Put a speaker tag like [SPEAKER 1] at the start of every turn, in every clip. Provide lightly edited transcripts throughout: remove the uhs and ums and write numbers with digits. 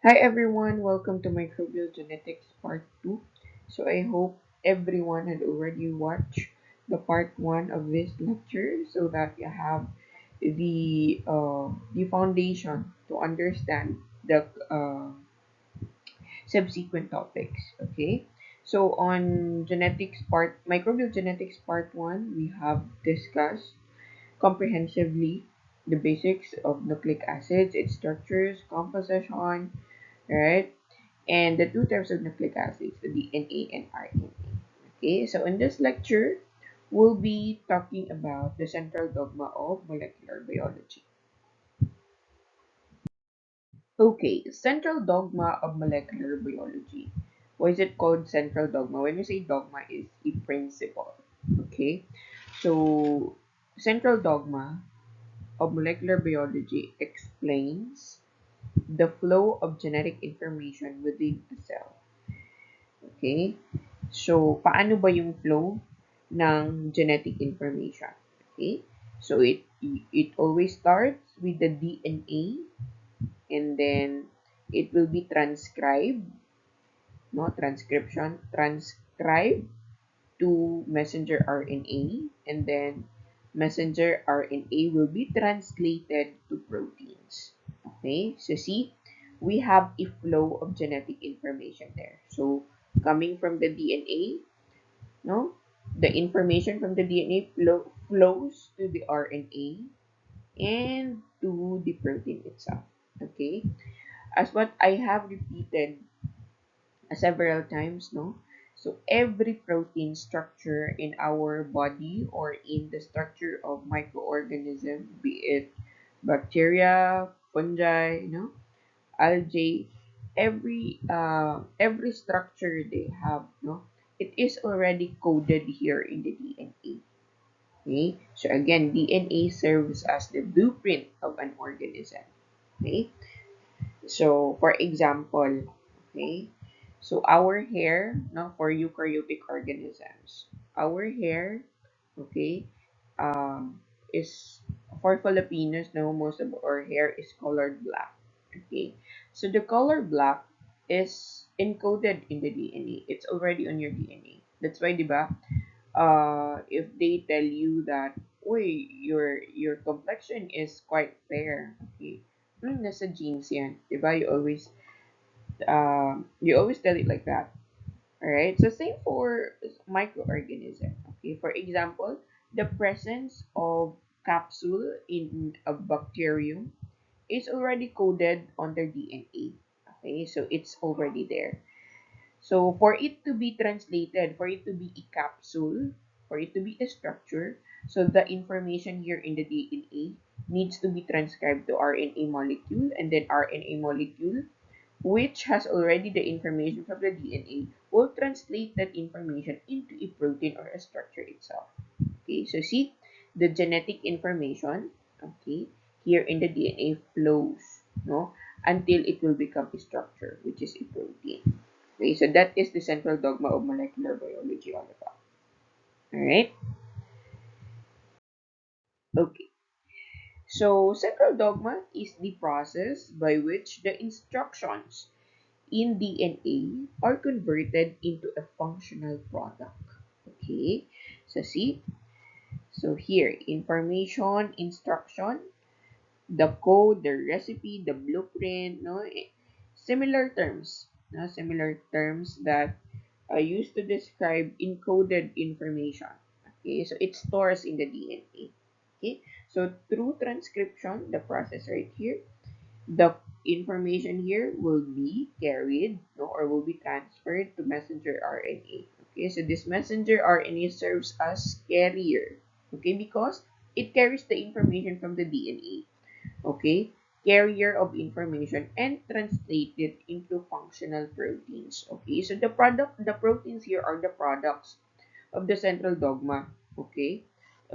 [SPEAKER 1] Hi everyone, welcome to Microbial Genetics Part 2. So I hope everyone had already watched the part 1 of this lecture so that you have the foundation to understand the subsequent topics. Okay, so on Microbial Genetics Part 1, we have discussed comprehensively the basics of nucleic acids, its structures, composition, right? And the two types of nucleic acids, the DNA and RNA. Okay, so in this lecture, we'll be talking about the central dogma of molecular biology. Okay, central dogma of molecular biology. Why is it called central dogma? When you say dogma, is a principle. Okay, so central dogma of molecular biology explains the flow of genetic information within a cell. Okay? So, paano ba yung flow ng genetic information? Okay? So, it always starts with the DNA and then it will be transcribed, no? Transcribed to messenger RNA and then messenger RNA will be translated to proteins. Okay? So, see, we have a flow of genetic information there. So, coming from the DNA, no? The information from the DNA flows to the RNA and to the protein itself. Okay? As what I have repeated several times, no? So every protein structure in our body or in the structure of microorganism, be it bacteria, fungi, algae, every structure they have, it is already coded here in the DNA. Okay, so again, DNA serves as the blueprint of an organism. Okay, so for example, okay, so our hair, no, for eukaryotic organisms, our hair, okay, is for Filipinos, no, most of our hair is colored black. Okay, so the color black is encoded in the DNA. It's already on your DNA. That's why, diba, if they tell you that, uy, your complexion is quite fair, okay, nasa genes yan, diba? You always tell it like that. All right. So same for microorganism. Okay. For example, the presence of capsule in a bacterium is already coded on their DNA. Okay. So it's already there. So for it to be translated, for it to be a capsule, for it to be a structure, so the information here in the DNA needs to be transcribed to RNA molecule, and then RNA molecule, which has already the information from the DNA, will translate that information into a protein or a structure itself. Okay, so see, the genetic information, okay, here in the DNA flows, no, until it will become a structure, which is a protein. Okay, so that is the central dogma of molecular biology all about. All right. Okay. So central dogma is the process by which the instructions in DNA are converted into a functional product. Okay. So see. So here, information, instruction, the code, the recipe, the blueprint, no, similar terms, no, similar terms that are used to describe encoded information. Okay, so it stores in the DNA. Okay, so through transcription, the process right here, the information here will be carried, no, or will be transferred to messenger RNA. Okay, so this messenger RNA serves as carrier. Okay, because it carries the information from the DNA. Okay, carrier of information and translate it into functional proteins. Okay, so the proteins here are the products of the central dogma. Okay,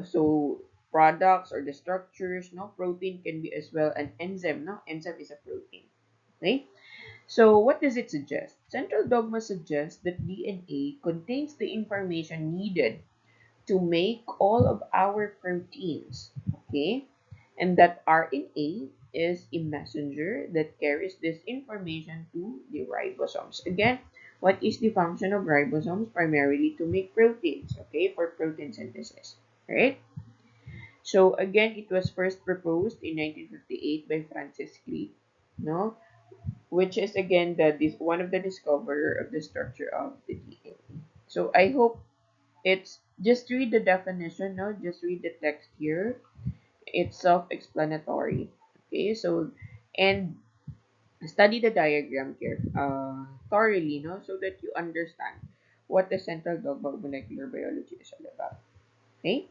[SPEAKER 1] so products or the structures, no, protein can be as well an enzyme. No, enzyme is a protein. Okay, so what does it suggest? Central dogma suggests that DNA contains the information needed to make all of our proteins. Okay, and that RNA is a messenger that carries this information to the ribosomes. Again, what is the function of ribosomes? Primarily to make proteins, okay, for protein synthesis, right? So again, it was first proposed in 1958 by Francis Crick, no, which is again this one of the discoverer of the structure of the DNA. So I hope it's just read the definition, no, just read the text here. It's self-explanatory. Okay, so and study the diagram here thoroughly, no, so that you understand what the central dogma of molecular biology is all about. Okay.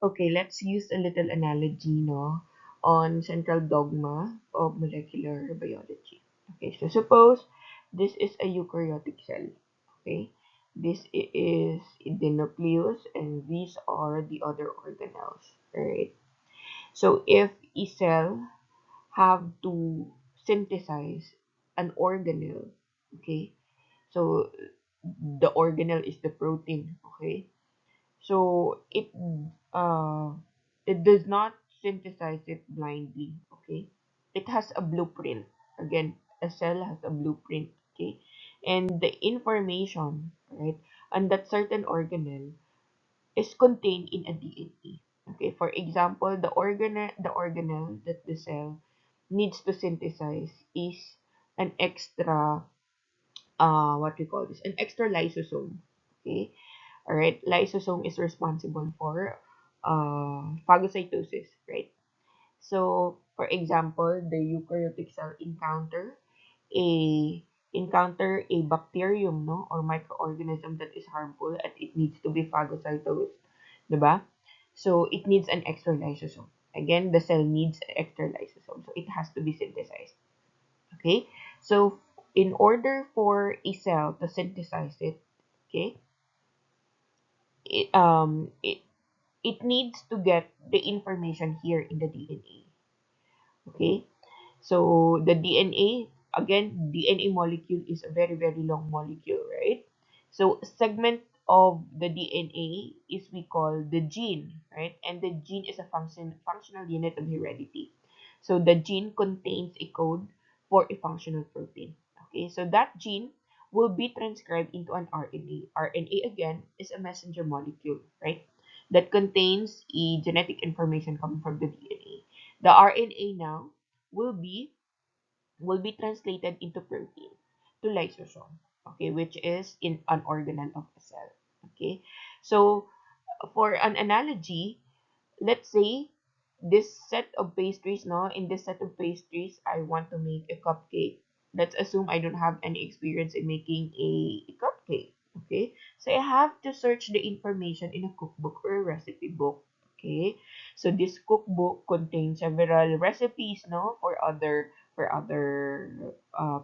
[SPEAKER 1] Okay, let's use a little analogy, no, on central dogma of molecular biology. Okay, so suppose this is a eukaryotic cell. Okay, this is the nucleus, and these are the other organelles. Right. So if a cell have to synthesize an organelle, okay, so the organelle is the protein. Okay, so uh it does not synthesize it blindly. Okay, it has a blueprint. Again, a cell has a blueprint. Okay, and the information, right, on that certain organelle is contained in a DNA. Okay, for example, the organelle that the cell needs to synthesize is an extra what we call this, an extra lysosome. Okay, all right, lysosome is responsible for phagocytosis, right? So for example, the eukaryotic cell a encounter a bacterium, no, or microorganism that is harmful, and it needs to be phagocytosed, diba? So it needs an extra lysosome. Again, the cell needs extra lysosome, so it has to be synthesized. Okay, so in order for a cell to synthesize it, okay, it, um, it, it needs to get the information here in the DNA. Okay, so the DNA, again, DNA molecule is a very, very long molecule, right? So a segment of the DNA is we call the gene, right? And the gene is a functional unit of heredity. So the gene contains a code for a functional protein. Okay, so that gene will be transcribed into an RNA. RNA again is a messenger molecule, right? That contains a genetic information coming from the DNA. The RNA now will be will be translated into protein to lysosome, okay, which is in an organelle of a cell. Okay, so for an analogy, let's say this set of pastries, no, in this set of pastries I want to make a cupcake. Let's assume I don't have any experience in making a cupcake. Okay, so I have to search the information in a cookbook or a recipe book. Okay, so this cookbook contains several recipes, no, for other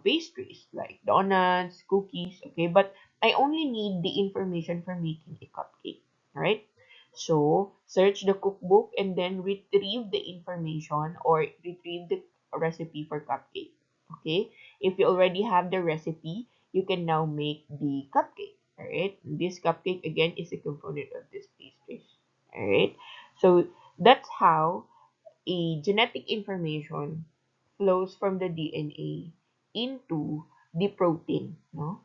[SPEAKER 1] pastries like donuts, cookies. Okay, but I only need the information for making a cupcake. All right, so search the cookbook and then retrieve the information or retrieve the recipe for cupcake. Okay, if you already have the recipe, you can now make the cupcake. All right, this cupcake again is a component of this pastries. All right, so that's how a genetic information flows from the DNA into the protein, no?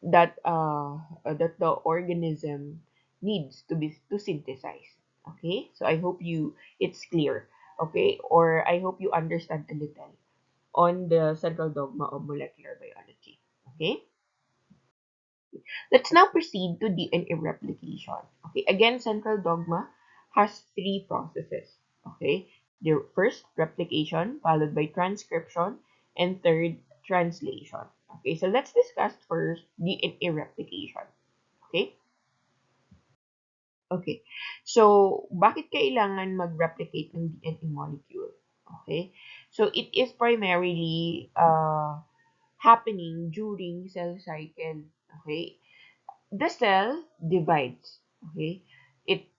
[SPEAKER 1] That the organism needs to synthesize. Okay, so I hope you it's clear. Okay, or I hope you understand a little on the central dogma of molecular biology. Okay, let's now proceed to DNA replication. Okay, again, central dogma has three processes. Okay, the first, replication, followed by transcription, and third, translation. Okay, so let's discuss first DNA replication. Okay? Okay. So, bakit kailangan mag-replicate ng DNA molecule? Okay? So, it is primarily happening during cell cycle. Okay? The cell divides. Okay? It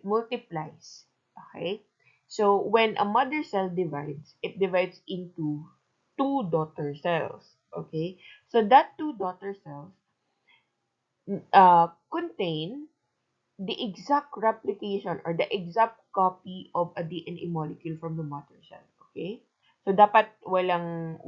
[SPEAKER 1] multiplies. Okay? So, when a mother cell divides, it divides into two daughter cells. Okay? So, that two daughter cells contain the exact replication or the exact copy of a DNA molecule from the mother cell. Okay? So dapat walang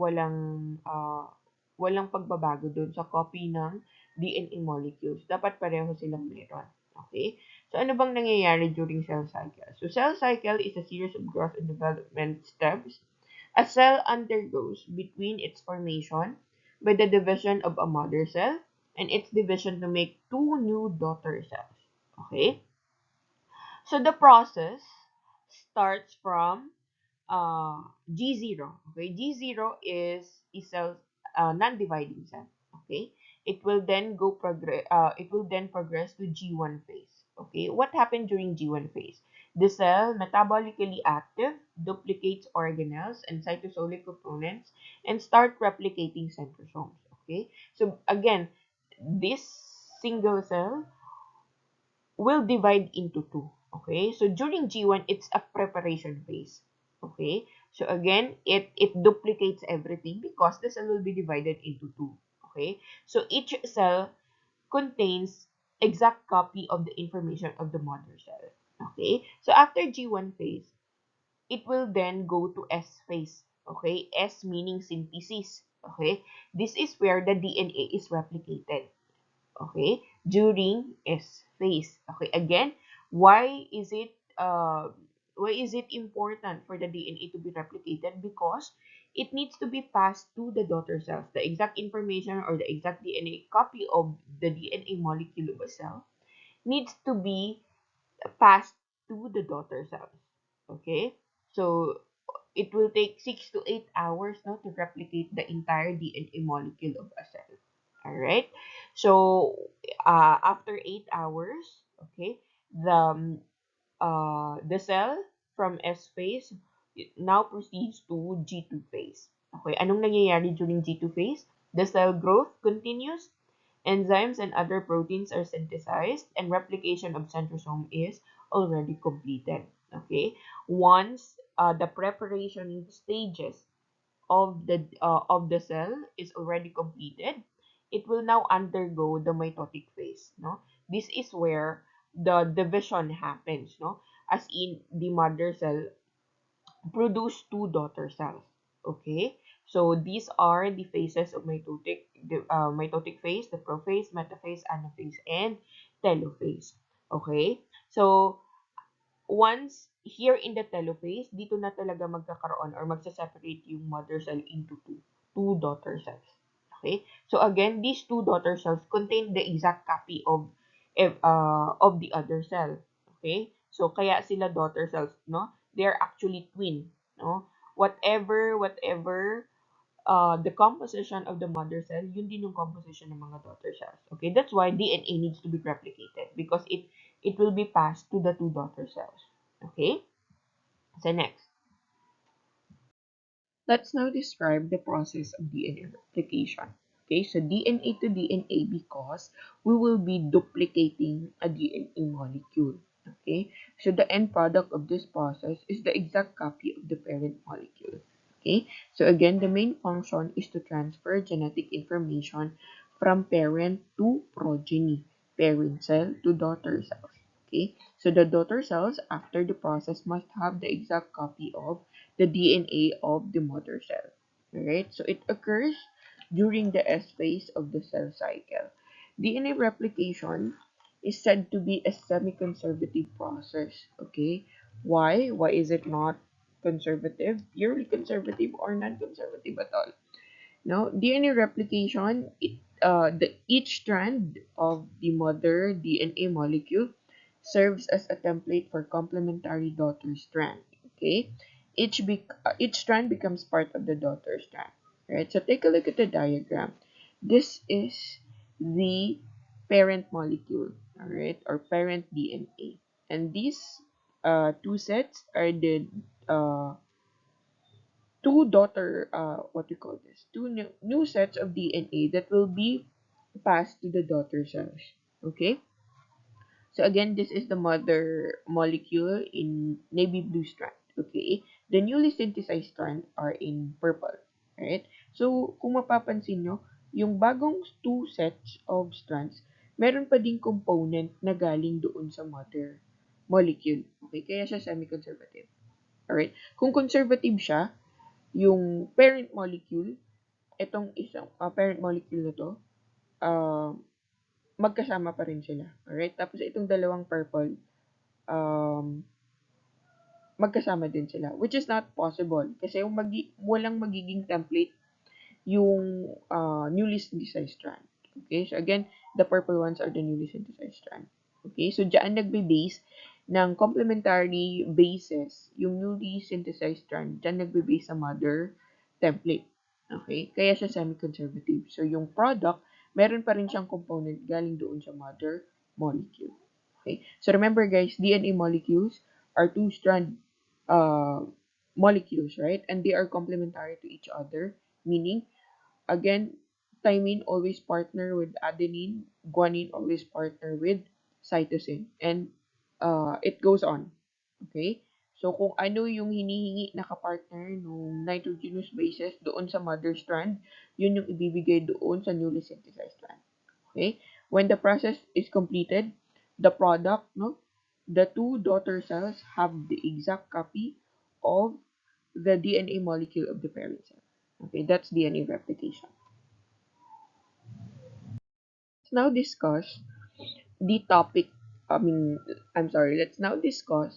[SPEAKER 1] pagbabago dun sa copy ng DNA molecules. Dapat pareho silang meron. Okay? So ano bang nangyayari during cell cycle? So cell cycle is a series of growth and development steps a cell undergoes between its formation by the division of a mother cell and its division to make two new daughter cells. Okay? So the process starts from G0. Okay, G0 is a cell non-dividing cell. Okay, it will then progress to G1 phase. Okay, what happened during G1 phase? The cell metabolically active duplicates organelles and cytosolic components and start replicating centrosomes. Okay, so again, this single cell will divide into two. Okay, so during G1, it's a preparation phase. Okay, so again, it duplicates everything because the cell will be divided into two. Okay, so each cell contains exact copy of the information of the mother cell. Okay, so after G1 phase, it will then go to S phase. Okay, S meaning synthesis. Okay, this is where the DNA is replicated. Okay, during S phase. Okay, again, why is it uh, why is it important for the DNA to be replicated? Because it needs to be passed to the daughter cells. The exact information or the exact DNA copy of the DNA molecule of a cell needs to be passed to the daughter cells. Okay, so it will take 6 to 8 hours now to replicate the entire DNA molecule of a cell. All right. So after 8 hours, okay, the cell from S phase now proceeds to G2 phase. Okay, anong nangyayari during G2 phase? The cell growth continues, enzymes and other proteins are synthesized, and replication of centrosome is already completed. Okay, once the preparation stages of the cell is already completed, it will now undergo the mitotic phase. No, this is where the division happens. No, as in the mother cell produce two daughter cells. Okay, so these are the phases of mitotic phase, the prophase, metaphase, anaphase, and telophase. Okay, so once here in the telophase, dito na talaga magkakaroon or magsa-separate yung mother cell into two daughter cells. Okay? So again, these two daughter cells contain the exact copy of the other cell. Okay? So kaya sila daughter cells, no? They are actually twin, no? Whatever the composition of the mother cell, yun din yung composition ng mga daughter cells. Okay? That's why DNA needs to be replicated because it will be passed to the two daughter cells. Okay? So next, let's now describe the process of DNA replication. Okay, so DNA to DNA because we will be duplicating a DNA molecule. Okay, so the end product of this process is the exact copy of the parent molecule. Okay, so again, the main function is to transfer genetic information from parent to progeny, parent cell to daughter cells. Okay, so the daughter cells after the process must have the exact copy of the DNA of the mother cell. Alright, so it occurs during the S phase of the cell cycle. DNA replication is said to be a semi-conservative process. Okay, why? Why is it not conservative, purely conservative, or non-conservative at all? Now, DNA replication, each strand of the mother DNA molecule serves as a template for complementary daughter strand. Okay, each strand becomes part of the daughter strand. Right. So take a look at the diagram. This is the parent molecule. All right, or parent DNA, and these two sets are the uh, two daughter what do you call this two new sets of DNA that will be passed to the daughter cells. Okay, so again, this is the mother molecule in navy blue strand. Okay, the newly synthesized strand are in purple. Right, so kung mapapansin nyo, yung bagong two sets of strands, meron pa ding component na galing doon sa mother molecule. Okay, kaya siya semi-conservative. Alright? Kung conservative siya, yung parent molecule, itong isang parent molecule na to, uh, magkasama pa rin sila. Alright? Tapos itong dalawang purple, um, magkasama din sila. Which is not possible. Kasi yung walang magiging template yung newly synthesized strand. Okay? So again, the purple ones are the newly synthesized strand. Okay? So diyan nagbe-base ng complementary bases yung newly synthesized strand. Diyan nagbe-base sa mother template. Okay? Kaya siya semi-conservative. So yung product, meron pa rin siyang component galing doon sa mother molecule. Okay? So remember guys, DNA molecules are two-strand molecules, right? And they are complementary to each other, meaning again, thymine always partner with adenine, guanine always partner with cytosine, and it goes on. Okay? So, kung ano yung hinihingi na kapartner ng nitrogenous bases doon sa mother strand, yun yung ibibigay doon sa newly synthesized strand. Okay? When the process is completed, the product, no, the two daughter cells have the exact copy of the DNA molecule of the parent cell. Okay, that's DNA replication. Let's now discuss the topic. Let's now discuss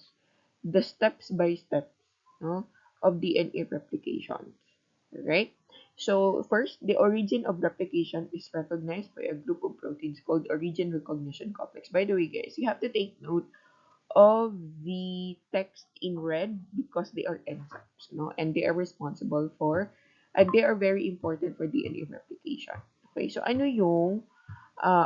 [SPEAKER 1] the steps by steps, no, of DNA replication. Right? So, first, the origin of replication is recognized by a group of proteins called origin recognition complex. By the way, guys, you have to take note of the text in red because they are enzymes, no? And they are responsible for, they are very important for DNA replication. Okay, so ano yung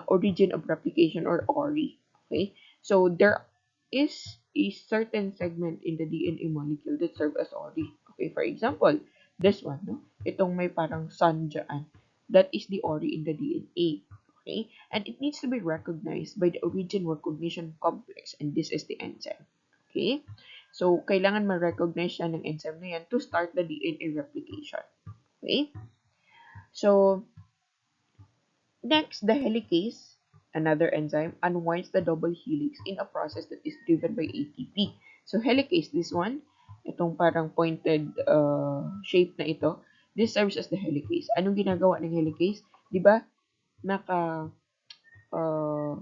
[SPEAKER 1] origin of replication or ORI. Okay? So there is a certain segment in the DNA molecule that serve as ORI. Okay, for example, this one, no? Itong may parang sun dyan. That is the ORI in the DNA. Okay? And it needs to be recognized by the origin recognition complex, and this is the enzyme. Okay? So, kailangan ma-recognize siya ng enzyme na yan to start the DNA replication. Okay? So, next, the helicase, another enzyme, unwinds the double helix in a process that is driven by ATP. So, helicase, this one, itong parang pointed shape na ito, this serves as the helicase. Anong ginagawa ng helicase? Di ba, uh,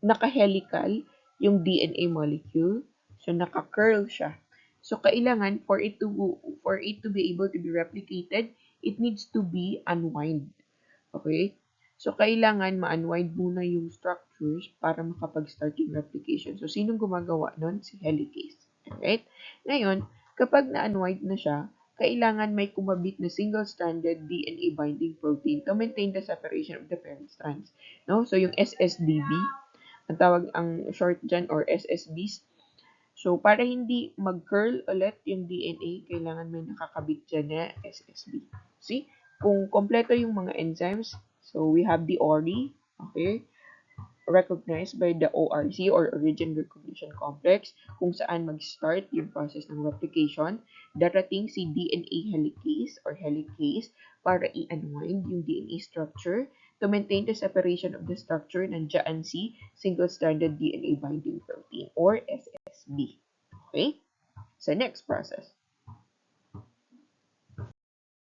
[SPEAKER 1] naka-helical yung DNA molecule. So, naka-curl siya. So, kailangan for it to be able to be replicated, it needs to be unwind. Okay? So, kailangan ma-unwind muna yung structures para makapag-start yung replication. So, sinong gumagawa nun? Si helicase. Alright? Ngayon, kapag na-unwind na siya, kailangan may kumabit na single-stranded DNA binding protein to maintain the separation of the parent strands. No? So, yung SSBB, ang short dyan or SSBs. So, para hindi mag-curl ulit yung DNA, kailangan may nakakabit dyan na SSB. See? Kung kompleto yung mga enzymes, so we have the ORI, okay, recognized by the ORC or origin recognition complex, kung saan mag-start yung process ng replication. Darating si DNA helicase or helicase para i-unwind yung DNA structure. To maintain the separation of the structure, nandiyan si single-stranded DNA binding protein or SSB. Okay? So, next process.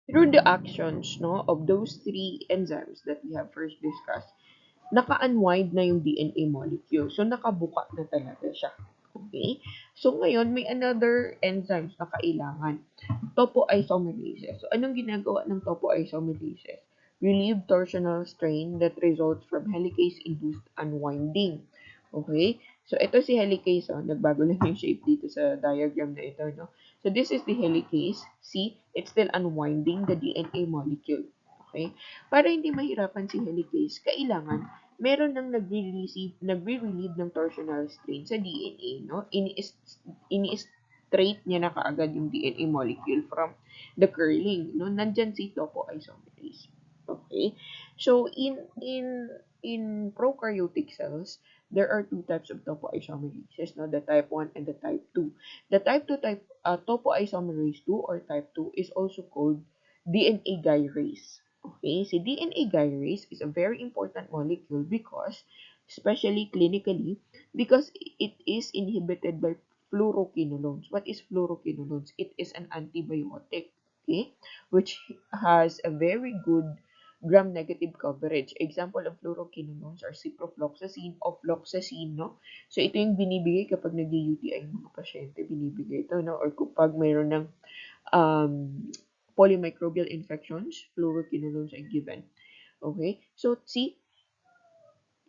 [SPEAKER 1] Through the actions, no, of those three enzymes that we have first discussed, naka-unwind na yung DNA molecule. So, nakabuka na talaga siya. Okay? So, ngayon, may another enzymes na kailangan. Topoisomerase. So, anong ginagawa ng topoisomerase? Relieve torsional strain that results from helicase-induced unwinding. Okay? So, ito si helicase. Oh, nagbago lang yung shape dito sa diagram na ito. No? So, this is the helicase. See, it's still unwinding the DNA molecule. Okay? Para hindi mahirapan si helicase, kailangan meron nang nagre-relieve ng torsional strain sa DNA, no? Ini-straight niya na kaagad yung DNA molecule from the curling, no? Nandyan si topoisomerase. Okay? So, in prokaryotic cells, there are two types of topoisomerases, no? The type 1 and the type 2. The type 2 topoisomerase 2 or type 2 is also called DNA gyrase. Okay, si DNA gyrase is a very important molecule because, especially clinically, because it is inhibited by fluoroquinolones. What is fluoroquinolones? It is an antibiotic, okay, which has a very good gram-negative coverage. Example of fluoroquinolones are ciprofloxacin, ofloxacin, no? So, ito yung binibigay kapag nag-UTI yung mga pasyente, binibigay ito, no? Or kapag mayroon ng um, polymicrobial infections, fluoroquinolones are given. Okay? So, see,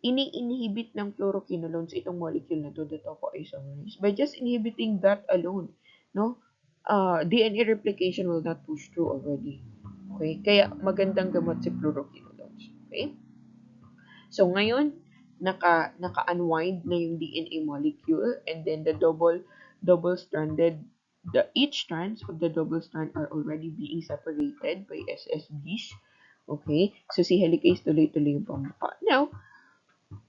[SPEAKER 1] ini-inhibit ng fluoroquinolones itong molecule na to, the topoisomerase. By just inhibiting that alone, no, DNA replication will not push through already. Okay? Kaya magandang gamot si fluoroquinolones. Okay? So, ngayon, naka-unwind na yung DNA molecule and then the double-stranded, each strands of the double strand are already being separated by SSBs. Okay? So, si helicase tuloy-tuloy yung pamukha. Now,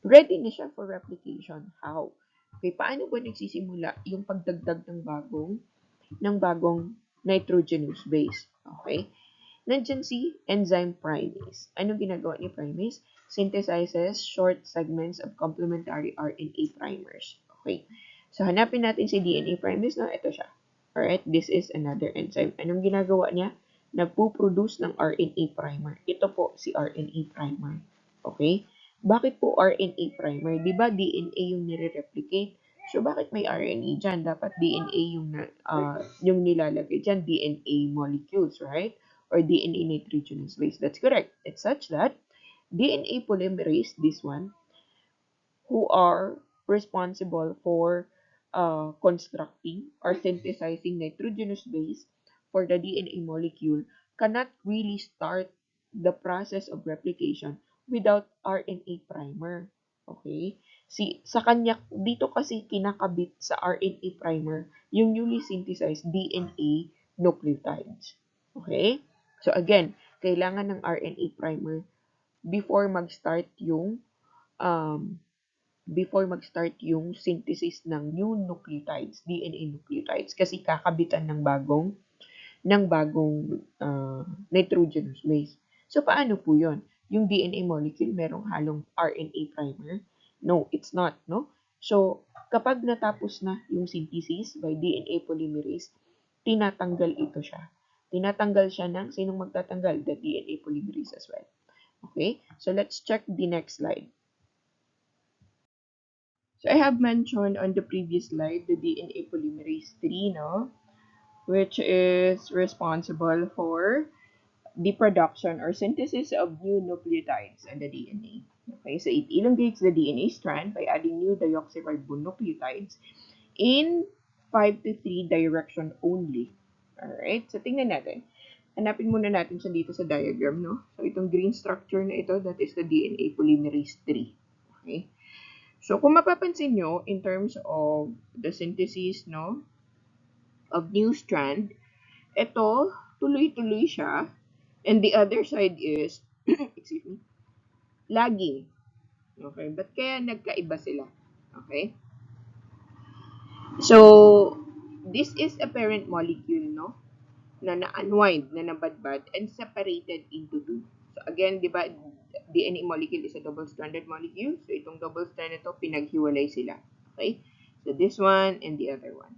[SPEAKER 1] ready na siya for replication. How? Okay, paano ba nagsisimula yung pagdagdag ng bagong nitrogenous base? Okay? Nandiyan si enzyme primase. Anong ginagawa ni primase? Synthesizes short segments of complementary RNA primers. Okay. So, hanapin natin si DNA primase. No? Ito siya. Alright, this is another enzyme. Anong ginagawa niya? Nagpo-produce ng RNA primer. Ito po si RNA primer. Okay? Bakit po RNA primer? Di ba DNA yung nire-replicate? So, bakit may RNA dyan? Dapat DNA yung nilalagay dyan, DNA molecules, right? Or DNA nitrogenous base. That's correct. It's such that DNA polymerase, this one, who are responsible for constructing or synthesizing nitrogenous base for the DNA molecule, cannot really start the process of replication without RNA primer. Okay? Sa kanya, dito kasi kinakabit sa RNA primer yung newly synthesized DNA nucleotides. Okay? So again, kailangan ng RNA primer before mag-start yung um, synthesis ng new nucleotides, DNA nucleotides, kasi kakabitan ng bagong nitrogenous base. So, paano po yon? Yung DNA molecule, merong halong RNA primer? No, it's not, no? So, kapag natapos na yung synthesis by DNA polymerase, tinatanggal ito siya. Tinatanggal siya ng, sinong magtatanggal? The DNA polymerase as well. Okay? So, let's check the next slide. So, I have mentioned on the previous slide the DNA polymerase 3, no? Which is responsible for the production or synthesis of new nucleotides in the DNA. Okay, so it elongates the DNA strand by adding new deoxyribonucleotides in 5 to 3 direction only. Alright, so tingnan natin. Hanapin muna natin siya dito sa diagram, no? So itong green structure na ito, that is the DNA polymerase 3. Okay? So kung mapapansin nyo, in terms of the synthesis, no, of new strand, ito, tuloy-tuloy siya. And the other side is, excuse me, lagging. Okay? But kaya nagkaiba sila? Okay? So, this is a parent molecule, no? Na na-unwind, na nabadbad, and separated into two. So, again, di ba, DNA molecule is a double-stranded molecule. So, itong double-strand ito, pinaghiwalay sila. Okay? So, this one and the other one.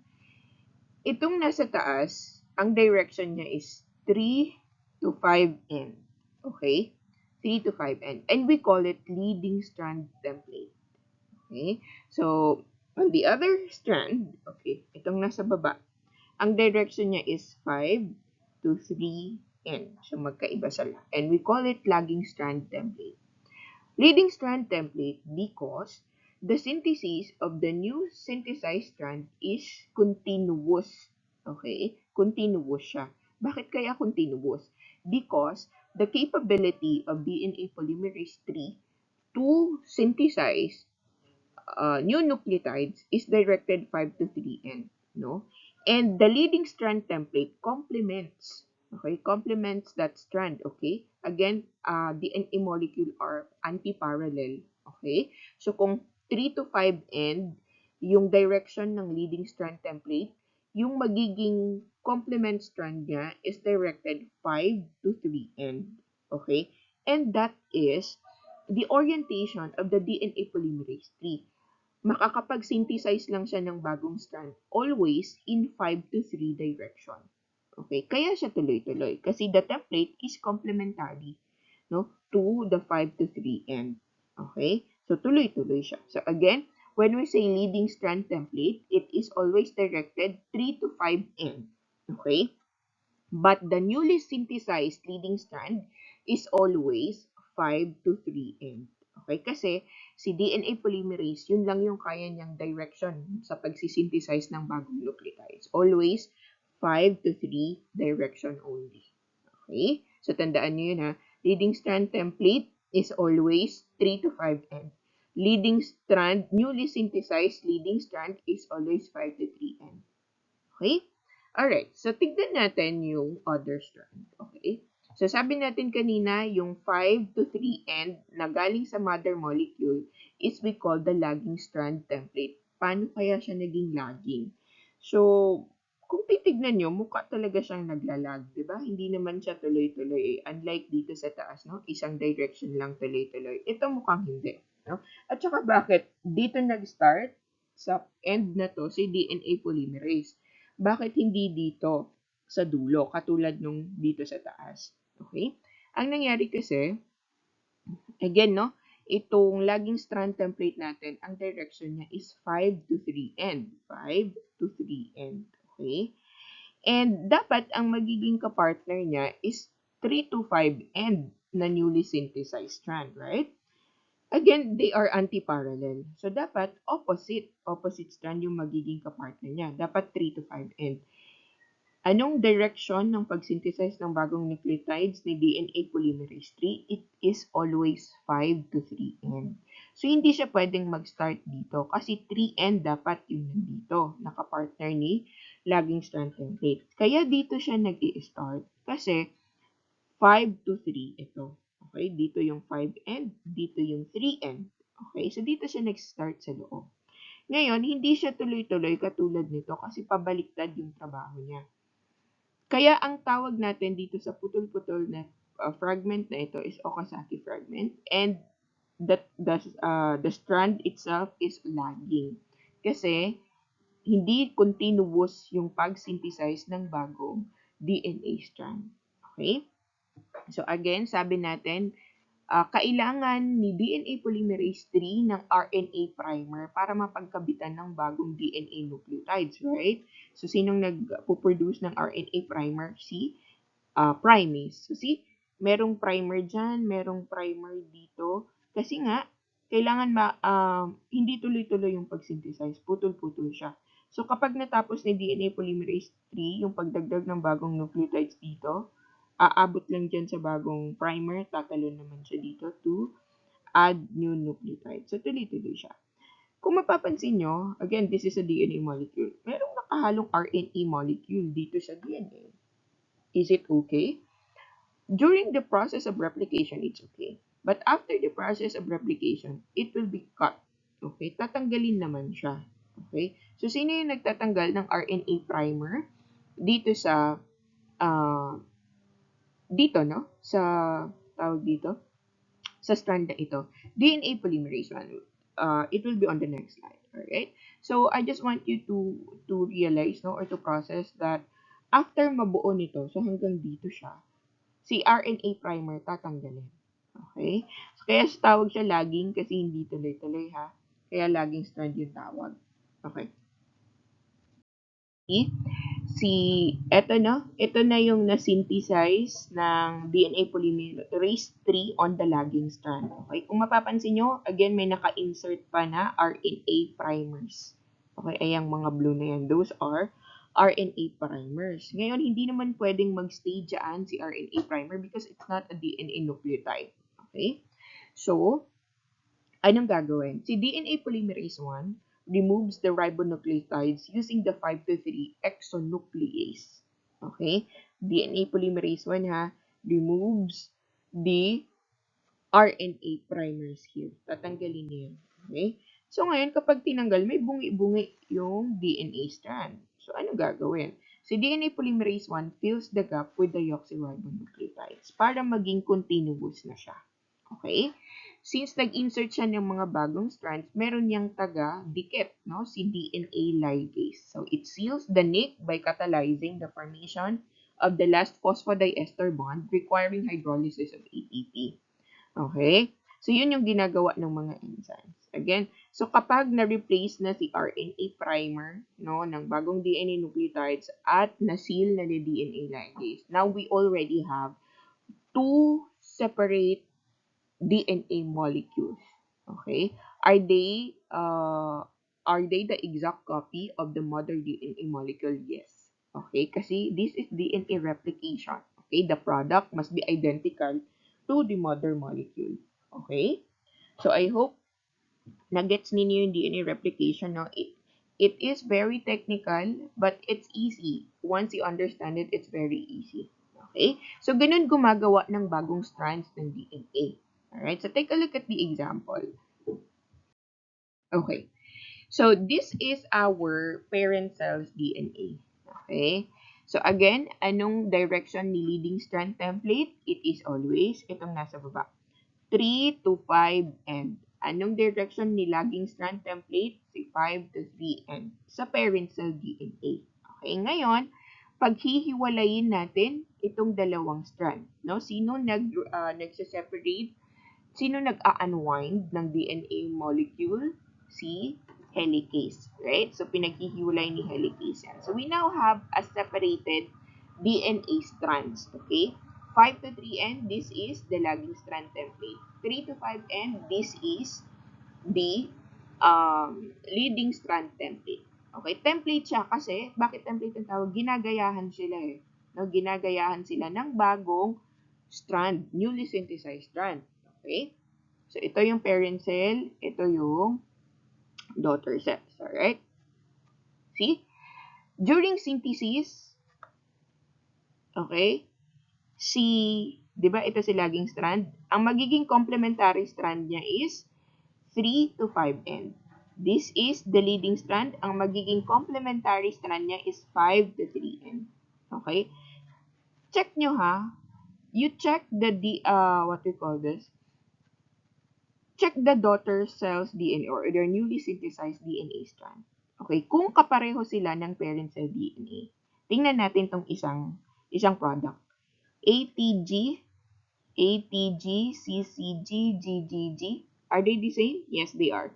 [SPEAKER 1] Itong nasa taas, ang direction niya is 3 to 5N. Okay? 3 to 5N. And we call it leading strand template. Okay? So, on the other strand, okay, itong nasa baba, ang direction niya is 5 to 3N. So, magkaiba sila. And we call it lagging strand template. Leading strand template because the synthesis of the new synthesized strand is continuous. Okay? Continuous siya. Bakit kaya continuous? Because the capability of DNA polymerase 3 to synthesize new nucleotides is directed 5 to 3N, no? And the leading strand template complements, okay, complements that strand, okay? Again, DNA molecule are anti-parallel, okay? So, kung 3 to 5 end, yung direction ng leading strand template, yung magiging complement strand niya is directed 5 to 3 end. Okay? And that is the orientation of the DNA polymerase tree. Makakapag-synthesize lang siya ng bagong strand always in 5 to 3 direction. Okay? Kaya siya tuloy-tuloy kasi the template is complementary, no, to the 5 to 3 end. Okay? So tuloy-tuloy siya. So again, when we say leading strand template, it is always directed 3 to 5 end. Okay? But the newly synthesized leading strand is always 5 to 3 end. Okay? Kasi si DNA polymerase, yun lang yung kaya niyang direction sa pagsisynthesize ng bagong nucleotides. Always 5 to 3 direction only. Okay? So tandaan niyo yun ha. Leading strand template is always 3 to 5 end. Leading strand, newly synthesized leading strand is always 5 to 3 end. Okay? Alright. So, tignan natin yung other strand. Okay? So, sabi natin kanina, yung 5 to 3 end na galing sa mother molecule is we call the lagging strand template. Paano kaya siya naging lagging? So, kung titignan nyo, mukha talaga siyang naglalag, di ba? Hindi naman siya tuloy-tuloy. Unlike dito sa taas, no? Isang direction lang tuloy-tuloy. Ito mukhang hindi. No? At saka bakit? Dito nag-start sa end na to si DNA polymerase. Bakit hindi dito sa dulo, katulad nung dito sa taas? Okay? Ang nangyari kasi, again, no, itong laging strand template natin, ang direction niya is 5 to 3 end. 5 to 3 end. Okay? And dapat ang magiging kapartner niya is 3 to 5 end na newly synthesized strand, right? Again, they are anti-parallel. So, dapat opposite strand yung magiging kapartner niya. Dapat 3 to 5 end. Anong direction ng pag-synthesize ng bagong nucleotides ni DNA polymerase 3? It is always 5 to 3 end. So, hindi siya pwedeng mag-start dito kasi 3 end dapat yung nandito, nakapartner ni laging strand template. Kaya dito siya nag-i-start kasi 5 to 3 ito. Okay, dito yung 5 end, dito yung 3 end. Okay, so dito siya nag-start sa loob. Ngayon, hindi siya tuloy-tuloy katulad nito kasi pabaliktad yung trabaho niya. Kaya ang tawag natin dito sa putol-putol na fragment na ito is Okazaki fragment, and the strand itself is lagging. Kasi hindi continuous yung pag-synthesize ng bagong DNA strand. Okay? So again, sabi natin, kailangan ni DNA polymerase 3 ng RNA primer para mapagkabitan ng bagong DNA nucleotides, right? So, sinong nagpo-produce ng RNA primer? Si primase. So, see, merong primer dyan, merong primer dito. Kasi nga, kailangan hindi tuloy-tuloy yung pag-synthesize. Putol-putol siya. So, kapag natapos ni DNA polymerase 3, yung pagdagdag ng bagong nucleotides dito, aabot lang dyan sa bagong primer, tatalon naman siya dito to add new nucleotide. So, tuloy-tuloy siya. Kung mapapansin nyo, again, this is a DNA molecule. Merong nakahalong RNA molecule dito sa DNA. Is it okay? During the process of replication, it's okay. But after the process of replication, it will be cut. Okay? Tatanggalin naman siya. Okay? So, sino yung nagtatanggal ng RNA primer? Dito sa, dito, no? Sa, tawag dito? Sa strand na ito. DNA polymerase 1. It will be on the next slide. Alright? So, I just want you to realize, no? Or to process that after mabuo nito, so hanggang dito siya, si RNA primer tatanggalin. Okay? So, kaya tawag siya lagging kasi hindi tuloy-tuloy ha. Kaya lagging strand yung tawag. Okay. Ito na yung na-synthesize ng DNA polymerase 3 on the lagging strand. Okay? Kung mapapansin nyo, again, may naka-insert pa na RNA primers. Okay? Ayang mga blue na yan. Those are RNA primers. Ngayon, hindi naman pwedeng mag-stay dyan si RNA primer because it's not a DNA nucleotide. Okay? So, anong gagawin? Si DNA polymerase 1 removes the ribonucleotides using the 5 to 3 exonuclease. Okay? DNA polymerase 1 ha, removes the RNA primers here. Tatanggalin niya yun. Okay? So, ngayon, kapag tinanggal, may bungi-bungi yung DNA strand. So, anong gagawin? Si DNA polymerase 1 fills the gap with deoxyribonucleotides para maging continuous na siya. Okay? Since nag-insert siya ng mga bagong strands, meron niyang taga-dikit, no? Si DNA ligase. So, it seals the nick by catalyzing the formation of the last phosphodiester bond requiring hydrolysis of ATP. Okay? So, yun yung ginagawa ng mga enzymes. Again, so kapag na-replace na si RNA primer, no, ng bagong DNA nucleotides at na-seal na ni DNA ligase, now we already have two separate DNA molecules. Okay? Are they the exact copy of the mother DNA molecule? Yes. Okay? Kasi this is DNA replication. Okay? The product must be identical to the mother molecule. Okay? So I hope na-gets ninyo yung DNA replication. No? It is very technical, but it's easy. Once you understand it, it's very easy. Okay? So, ganun gumagawa ng bagong strands ng DNA. Alright? So, take a look at the example. Okay. So, this is our parent cell's DNA. Okay? So, again, anong direction ni leading strand template? It is always itong nasa baba. 3 to 5 end. Anong direction ni laging strand template? Si 5 to 3 end sa parent cell DNA. Okay, ngayon, paghihiwalayin natin itong dalawang strand. No? Sino nagse-separate? Sino nag-unwind ng DNA molecule? Si helicase. Right? So, pinaghihiwalay ni helicase yan. So, we now have a separated DNA strands. Okay? 5 to 3 end, this is the laging strand template. 3 to 5 end, this is the leading strand template. Okay, template siya kasi, bakit template ang tawag? Ginagayahan sila eh. No? Ginagayahan sila ng bagong strand, newly synthesized strand. Okay? So, ito yung parent cell, ito yung daughter cells. Alright? See? During synthesis, okay, di ba ito si laging strand? Ang magiging complementary strand niya is 3 to 5 end. This is the leading strand. Ang magiging complementary strand niya is 5 to 3 end. Okay? Check nyo ha. You check what we call this? Check the daughter cell's DNA or their newly synthesized DNA strand. Okay? Kung kapareho sila ng parent cell DNA, tingnan natin tong isang product. ATG, CCG, GGG. Are they the same? Yes, they are.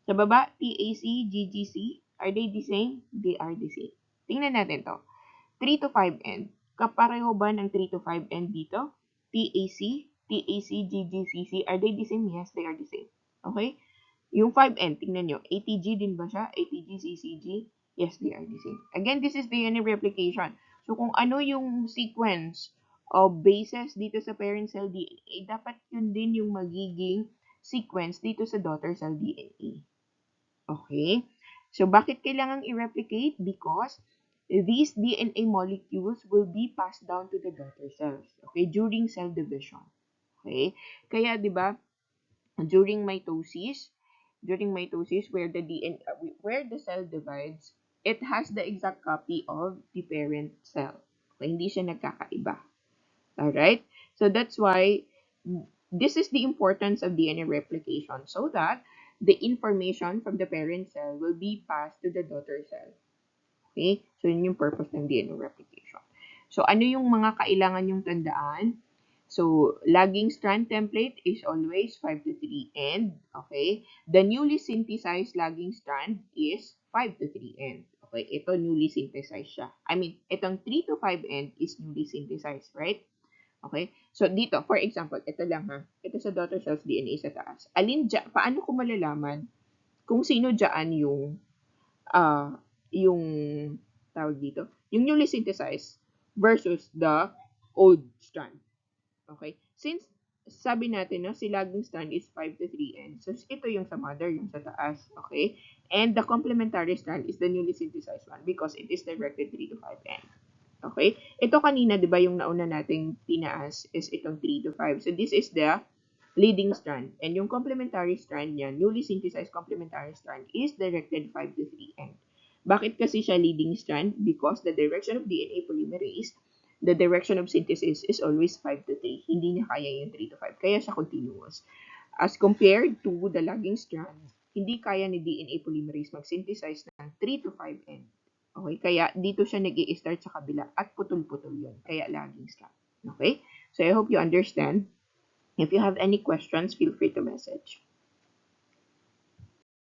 [SPEAKER 1] Sa baba, TAC, GGC. Are they the same? They are the same. Tingnan natin to. 3 to 5 end. Kapareho ba ng 3 to 5 end dito? TAC, GGCC. Are they the same? Yes, they are the same. Okay? Yung 5 end, tingnan nyo. ATG din ba siya? ATG, CCG? Yes, they are the same. Again, this is DNA replication. So, kung ano yung sequence of bases dito sa parent cell DNA, dapat yun din yung magiging sequence dito sa daughter cell DNA. Okay? So, bakit kailangang i-replicate? Because these DNA molecules will be passed down to the daughter cells, okay, during cell division. Okay? Kaya, di ba, during mitosis where the cell divides, it has the exact copy of the parent cell. Okay? Hindi siya nagkakaiba. Alright? So, that's why this is the importance of DNA replication so that the information from the parent cell will be passed to the daughter cell. Okay? So, yun yung purpose ng DNA replication. So, ano yung mga kailangan yung tandaan? So, laging strand template is always 5 to 3 end. Okay? The newly synthesized laging strand is 5 to 3 end. Okay? Ito newly synthesized siya. I mean, itong 3 to 5 end is newly synthesized, right? Okay? So, dito, for example, ito lang ha. Ito sa daughter cells DNA sa taas. Paano ko malalaman kung sino dyan yung tawag dito, yung newly synthesized versus the old strand. Okay? Since, sabi natin, no, si laging strand is 5 to 3 ends. So, ito yung sa mother, yung sa taas. Okay? And the complementary strand is the newly synthesized one because it is directed 3 to 5 ends. Okay? Ito kanina, di ba, yung nauna nating tinaas is itong 3 to 5. So, this is the leading strand. And yung complementary strand niya, newly synthesized complementary strand, is directed 5 to 3 end. Bakit kasi siya leading strand? Because the direction of DNA polymerase, the direction of synthesis is always 5 to 3. Hindi niya kaya yung 3 to 5. Kaya siya continuous. As compared to the lagging strand, hindi kaya ni DNA polymerase mag-synthesize ng 3 to 5 end. Okay? Kaya dito siya nag-i-start sa kabila at putol-putol yun. Kaya lagging strand. Okay? So I hope you understand. If you have any questions, feel free to message.